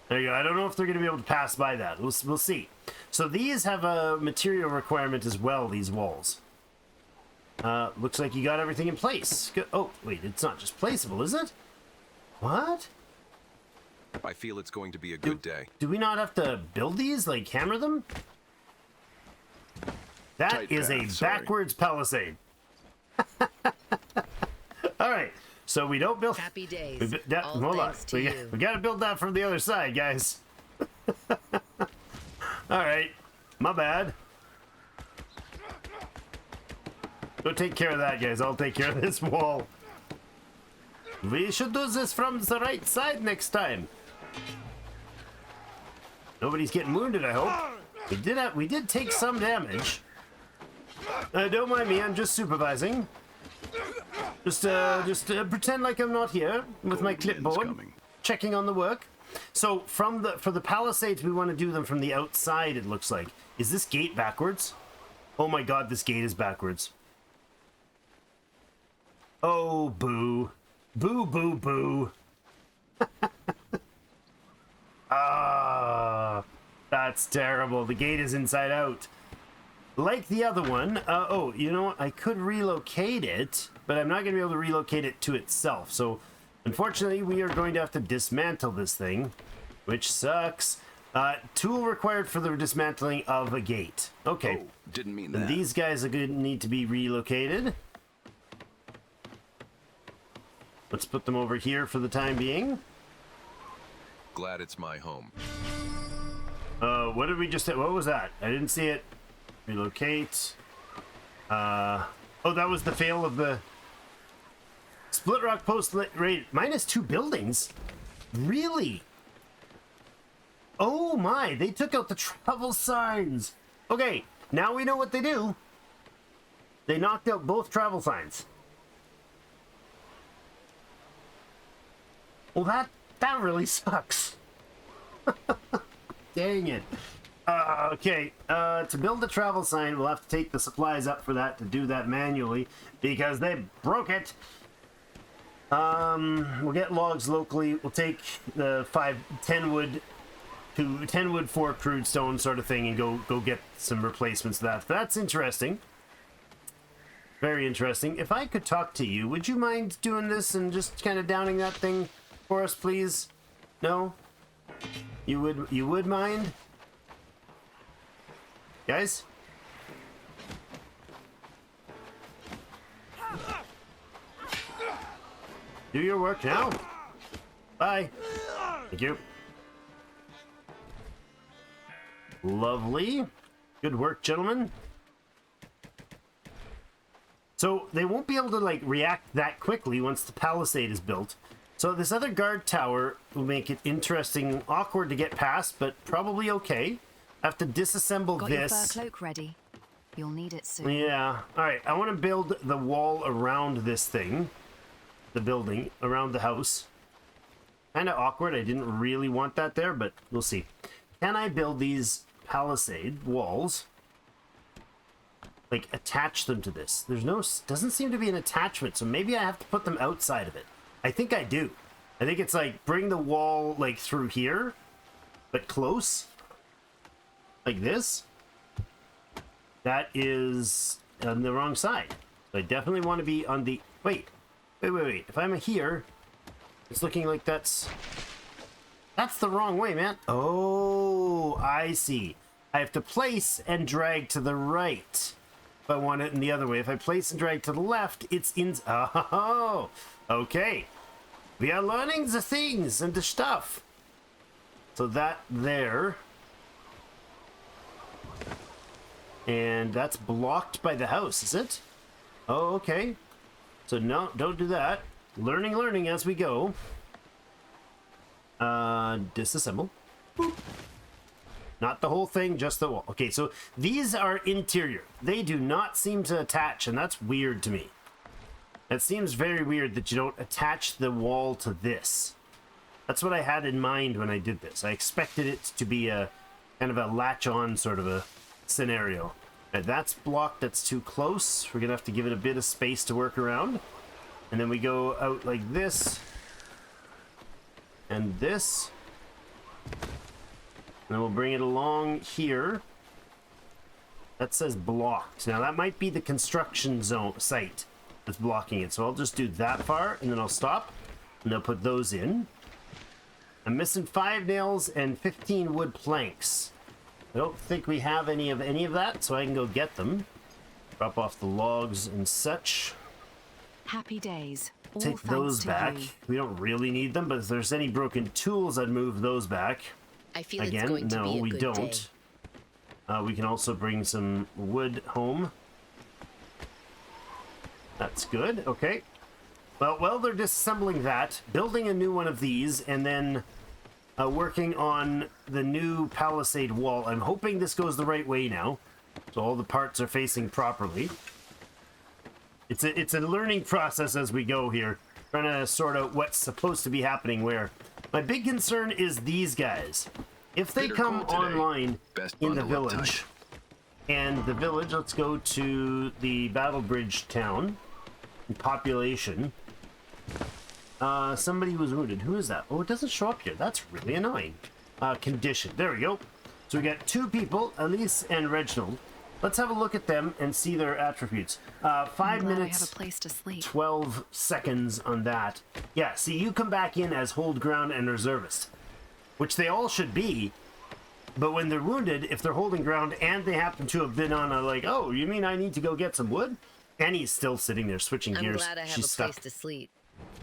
There you go. I don't know if they're going to be able to pass by that. We'll see. So these have a material requirement as well, these walls. Looks like you got everything in place. Good. Oh, wait, it's not just placeable, is it? What? I feel it's going to be a good day. Do we not have to build these? Like, hammer them? That Tight is path, a sorry. backwards palisade. All right. So we don't build... Happy days. All hold on. thanks to you. We got to build that from the other side, guys. All right. My bad. Go take care of that, guys. I'll take care of this wall. We should do this from the right side next time. Nobody's getting wounded, I hope. We did take some damage. Don't mind me, I'm just supervising. Just pretend like I'm not here with my clipboard, checking on the work. So for the palisades, we want to do them from the outside, it looks like. Is this gate backwards? Oh my god, this gate is backwards. Oh, boo. Boo, boo, boo. Ah, that's terrible. The gate is inside out. Like the other one. Oh, you know what? I could relocate it, but I'm not going to be able to relocate it to itself. So, unfortunately, we are going to have to dismantle this thing, which sucks. Tool required for the dismantling of a gate. Okay. Oh, didn't mean And that. these guys are going to need to be relocated. Let's put them over here for the time being. Glad it's my home. What did we just say? What was that? I didn't see it. Relocate. Oh, that was the fail of the Split Rock Post raid. Minus 2 buildings? Really? Oh my, they took out the travel signs. Okay, now we know what they do. They knocked out both travel signs. Well, that really sucks. Dang it. Okay, to build the travel sign, we'll have to take the supplies up for that to do that manually because they broke it. We'll get logs locally. We'll take the 10 wood, 4 crude stone sort of thing and go get some replacements of that. That's interesting. Very interesting. If I could talk to you, would you mind doing this and just kind of downing that thing for us, please? No? You would mind? Guys? Do your work now. Bye. Thank you. Lovely. Good work, gentlemen. So they won't be able to like react that quickly once the palisade is built. So this other guard tower will make it interesting, awkward to get past, but probably okay. I have to disassemble Got this. your fur cloak ready. You'll need it soon. Yeah. All right. I want to build the wall around this thing, the building around the house. Kind of awkward. I didn't really want that there, but we'll see. Can I build these palisade walls? Like attach them to this? Doesn't seem to be an attachment, so maybe I have to put them outside of it. I think I do. I think it's like bring the wall like through here, but close. Like this. That is on the wrong side. So I definitely want to be on the... Wait. If I'm here, it's looking like that's the wrong way, man. Oh, I see. I have to place and drag to the right if I want it in the other way. If I place and drag to the left, it's in... Oh, okay. We are learning the things and the stuff. So that there... And that's blocked by the house, is it? Oh, okay. So no, don't do that. Learning as we go. Disassemble. Boop. Not the whole thing, just the wall. Okay, so these are interior. They do not seem to attach, and that's weird to me. That seems very weird that you don't attach the wall to this. That's what I had in mind when I did this. I expected it to be a kind of a latch-on sort of a scenario. Right, that's blocked, that's too close. We're gonna have to give it a bit of space to work around. And then we go out like this. And this. And then we'll bring it along here. That says blocked. Now that might be the construction zone site that's blocking it. So I'll just do that far and then I'll stop. And I'll put those in. I'm missing 5 nails and 15 wood planks. I don't think we have any of that, so I can go get them. Drop off the logs and such. Happy days. All Take thanks those to back. you. We don't really need them, but if there's any broken tools, I'd move those back. I feel Again, it's going to no, be a we good don't. day. We can also bring some wood home. That's good. Okay. Well, while they're disassembling that, building a new one of these, and then working on the new palisade wall. I'm hoping this goes the right way now, so all the parts are facing properly. It's a learning process as we go here, trying to sort out what's supposed to be happening where. My big concern is these guys. If they Bitter come cold today. online Best in the bundle up village, tight. and the village, let's go to the Battle Bridge town. Population. Somebody was wounded. Who is that? Oh, it doesn't show up here. That's really annoying. Condition. There we go. So we got two people, Elise and Reginald. Let's have a look at them and see their attributes. 5 I'm glad I minutes, have a place to sleep. 12 seconds on that. Yeah, see, you come back in as hold ground and reservist, which they all should be. But when they're wounded, if they're holding ground and they happen to have been on a, like, oh, you mean I need to go get some wood? Annie's still sitting there switching I'm gears. glad I have She's a stuck. place to sleep.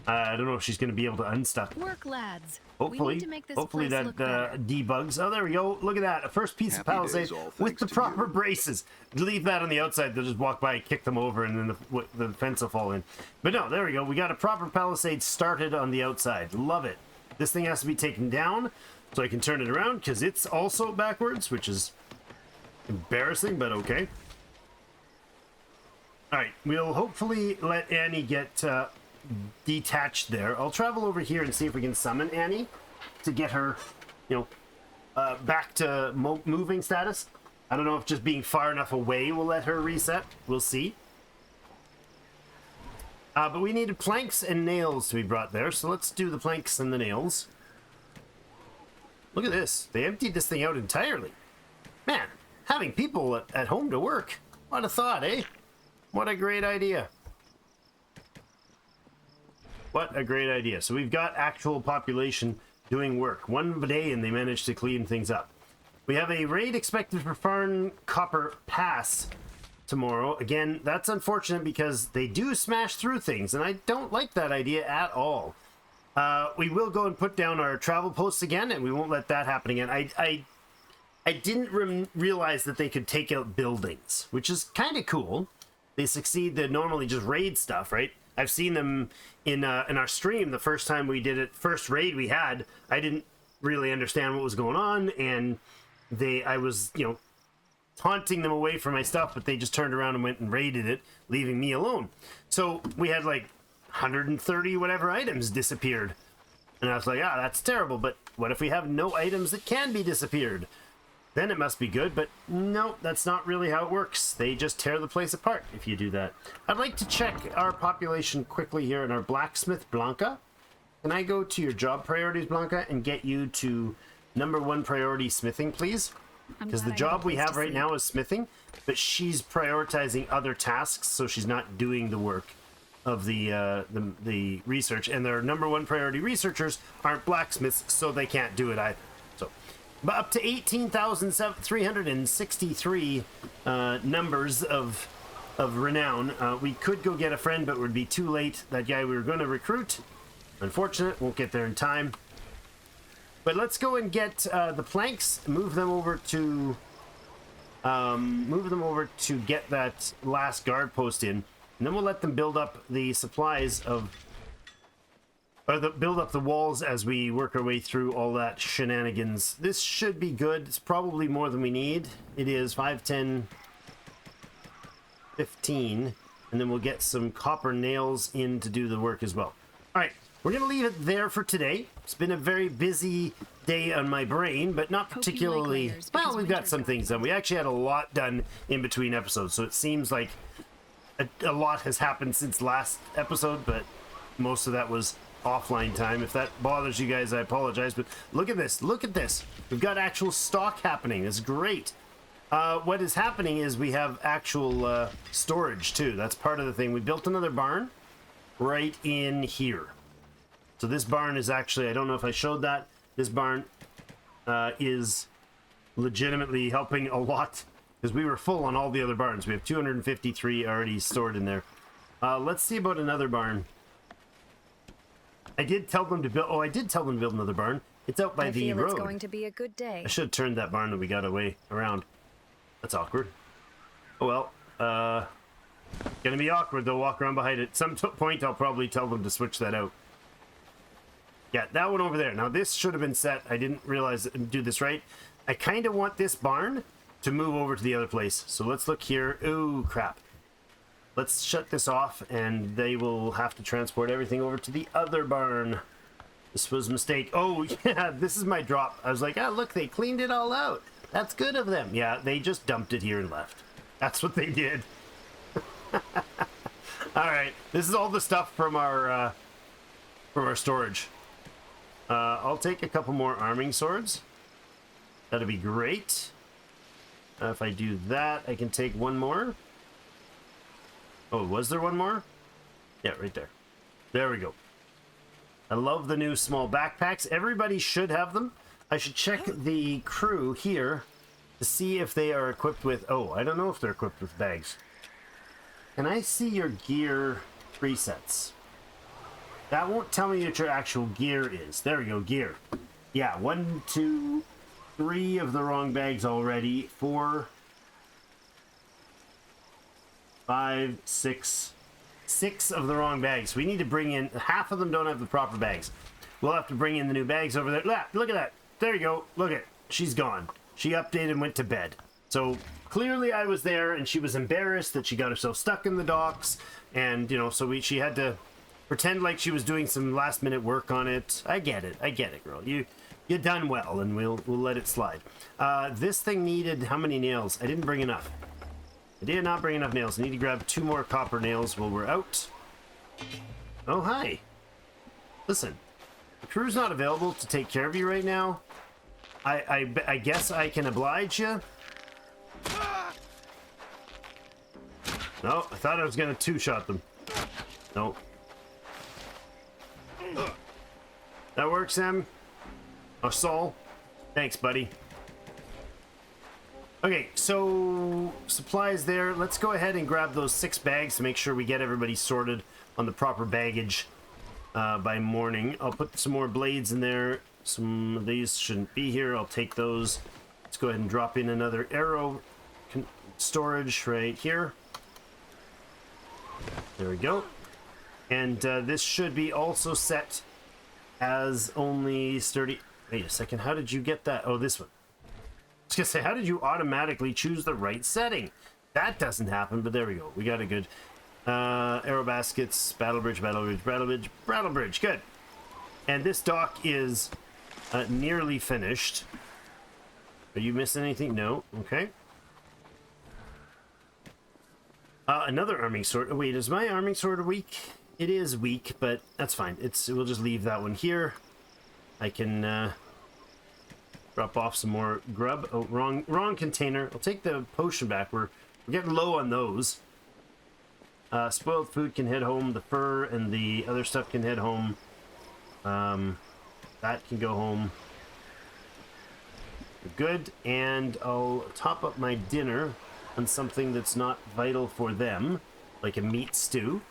I don't know if she's going to be able to unstuck. Work, lads. We Hopefully, need to make this hopefully place that look better. debugs. Oh, there we go. Look at that. A first piece Happy of palisade days, all with thanks the to proper you. braces. Leave that on the outside. They'll just walk by, kick them over, and then the fence will fall in. But no, there we go. We got a proper palisade started on the outside. Love it. This thing has to be taken down so I can turn it around because it's also backwards, which is embarrassing, but okay. All right, we'll hopefully let Annie get detached there. I'll travel over here and see if we can summon Annie to get her, back to moving status. I don't know if just being far enough away will let her reset. We'll see. But we needed planks and nails to be brought there, so let's do the planks and the nails. Look at this. They emptied this thing out entirely. Man, having people at home to work. What a thought, eh? What a great idea. What a great idea. So we've got actual population doing work. One day and they managed to clean things up. We have a raid expected for Farn Copper Pass tomorrow. Again, that's unfortunate because they do smash through things, and I don't like that idea at all. We will go and put down our travel posts again, and we won't let that happen again. I didn't realize that they could take out buildings, which is kind of cool. They succeed to normally just raid stuff, right? I've seen them in our stream the first time we did it. First raid we had, I didn't really understand what was going on, and I was, taunting them away from my stuff, but they just turned around and went and raided it, leaving me alone. So we had like 130 whatever items disappeared. And I was like, that's terrible, but what if we have no items that can be disappeared? Then it must be good, but no, that's not really how it works. They just tear the place apart if you do that. I'd like to check our population quickly here in our blacksmith, Blanca. Can I go to your job priorities, Blanca, and get you to #1 priority smithing, please? I'm Because the glad I have a job we place have to right sleep. now is smithing, but she's prioritizing other tasks, so she's not doing the work of the research. And their #1 priority researchers aren't blacksmiths, so they can't do it either. So, but up to 18,363 numbers of renown. We could go get a friend, but it would be too late. That guy we were going to recruit, unfortunate, won't get there in time. But let's go and get the planks, move them over to get that last guard post in, and then we'll let them build up the supplies build up the walls as we work our way through all that shenanigans. This should be good. It's probably more than we need. It is 5, 10, 15, and then we'll get some copper nails in to do the work as well. All right. We're going to leave it there for today. It's been a very busy day on my brain, but not Hope you like particularly... layers, Well, because we've got winter's some got things done. We actually had a lot done in between episodes, so it seems like a lot has happened since last episode, but most of that was offline time. If that bothers you guys, I apologize, but look at this. Look at this. We've got actual stock happening. It's great. What is happening is we have actual storage, too. That's part of the thing. We built another barn right in here. So this barn is actually, I don't know if I showed that, this barn is legitimately helping a lot because we were full on all the other barns. We have 253 already stored in there. Let's see about another barn. I did tell them to build, I did tell them to build another barn. It's out by I the feel road. it's going to be a good day. I should have turned that barn that we got away around. That's awkward. Oh well, Gonna be awkward, though, walk around behind it. Some point, I'll probably tell them to switch that out. Yeah, that one over there. Now, this should have been set. I didn't realize do this right. I kind of want this barn to move over to the other place. So let's look here. Ooh, crap. Let's shut this off, and they will have to transport everything over to the other barn. This was a mistake. Oh, yeah, this is my drop. I was like, ah, look, they cleaned it all out. That's good of them. Yeah, they just dumped it here and left. That's what they did. All right, this is all the stuff from our storage. I'll take a couple more arming swords. That'd be great. If I do that, I can take one more. Oh, was there one more? Yeah, right there. There we go. I love the new small backpacks. Everybody should have them. I should check the crew here to see if they are equipped with... Oh, I don't know if they're equipped with bags. Can I see your gear presets? That won't tell me what your actual gear is. There we go, gear. Yeah, 1, 2, 3 of the wrong bags already. 4, 5, 6. 6 of the wrong bags. We need to bring in... Half of them don't have the proper bags. We'll have to bring in the new bags over there. Look at that. There you go. Look at... She's gone. She updated and went to bed. So clearly I was there, and she was embarrassed that she got herself stuck in the docks. And, you know, so she had to pretend like she was doing some last-minute work on it. I get it, girl. You done well, and we'll let it slide. This thing needed how many nails? I didn't bring enough. I did not bring enough nails. I need to grab 2 more copper nails while we're out. Oh, hi. Listen, the crew's not available to take care of you right now. I guess I can oblige you. No, I thought I was going to 2-shot them. No. That works, Em. Oh, Saul. Thanks, buddy. Okay, so supplies there. Let's go ahead and grab those 6 bags to make sure we get everybody sorted on the proper baggage by morning. I'll put some more blades in there. Some of these shouldn't be here. I'll take those. Let's go ahead and drop in another arrow storage right here. There we go. And this should be also set as only sturdy. Wait a second. How did you get that? Oh, this one. I was gonna say, how did you automatically choose the right setting? That doesn't happen, but there we go. We got a good arrow baskets, battle bridge, good. And this dock is nearly finished. Are you missing anything? No. Okay. Another arming sword. Oh, wait, is my arming sword weak? It is weak, but that's fine. We'll just leave that one here. I can drop off some more grub. Oh, wrong container. I'll take the potion back. We're getting low on those. Spoiled food can head home. The fur and the other stuff can head home. That can go home. Good. And I'll top up my dinner on something that's not vital for them, like a meat stew.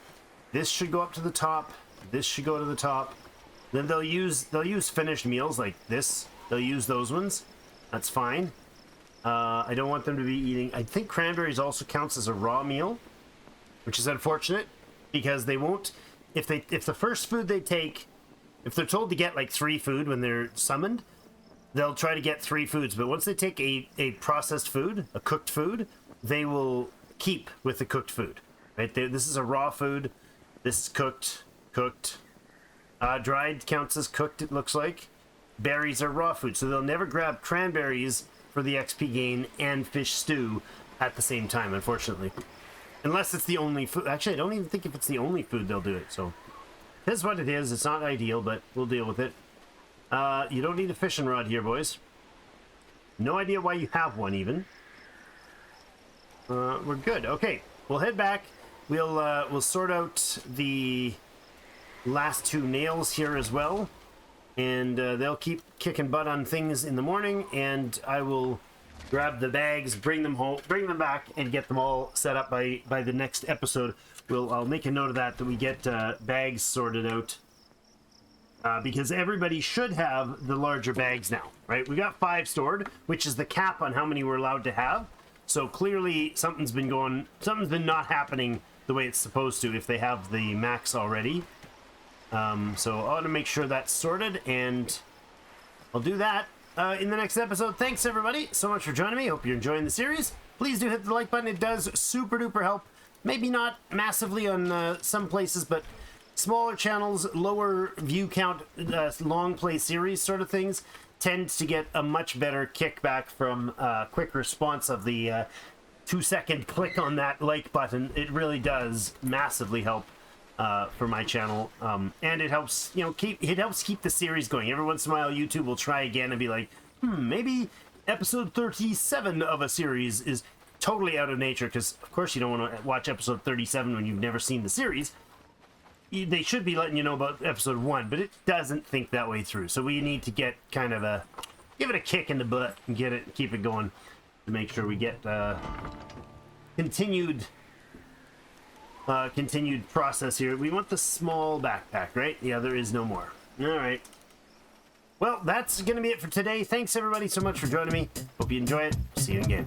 This should go up to the top. This should go to the top. Then they'll use finished meals like this. They'll use those ones. That's fine. I don't want them to be eating... I think cranberries also counts as a raw meal, which is unfortunate because they won't... If the first food they take, if they're told to get like 3 food when they're summoned, they'll try to get 3 foods. But once they take a processed food, a cooked food, they will keep with the cooked food. Right? This is a raw food. This is cooked. Dried counts as cooked, it looks like. Berries are raw food, so they'll never grab cranberries for the XP gain and fish stew at the same time, unfortunately. Unless it's the only food. Actually, I don't even think if it's the only food they'll do it, so... Here's what it is. It's not ideal, but we'll deal with it. You don't need a fishing rod here, boys. No idea why you have one, even. We're good. Okay, we'll head back. We'll sort out the last 2 nails here as well. And they'll keep kicking butt on things in the morning, and I will grab the bags, bring them home, bring them back, and get them all set up by the next episode. I'll make a note of that we get bags sorted out, because everybody should have the larger bags now, right? We got 5 stored, which is the cap on how many we're allowed to have. So clearly something's been not happening the way it's supposed to if they have the max already. So I want to make sure that's sorted, and I'll do that in the next episode. Thanks everybody so much for joining me. Hope you're enjoying the series. Please do hit the like button. It does super duper help. Maybe not massively on some places, but smaller channels, lower view count, long play series sort of things tend to get a much better kickback from quick response of the 2-second click on that like button. It really does massively help for my channel, and it helps, you know, keep the series going. Every once in a while YouTube will try again and be like, maybe episode 37 of a series is totally out of nature, because of course you don't want to watch episode 37 when you've never seen the series. They should be letting you know about episode 1, but it doesn't think that way through. So we need to get kind of give it a kick in the butt and keep it going to make sure we get continued process here. We want the small backpack, right? Yeah, there is no more. All right. Well, that's going to be it for today. Thanks everybody so much for joining me. Hope you enjoy it. See you again.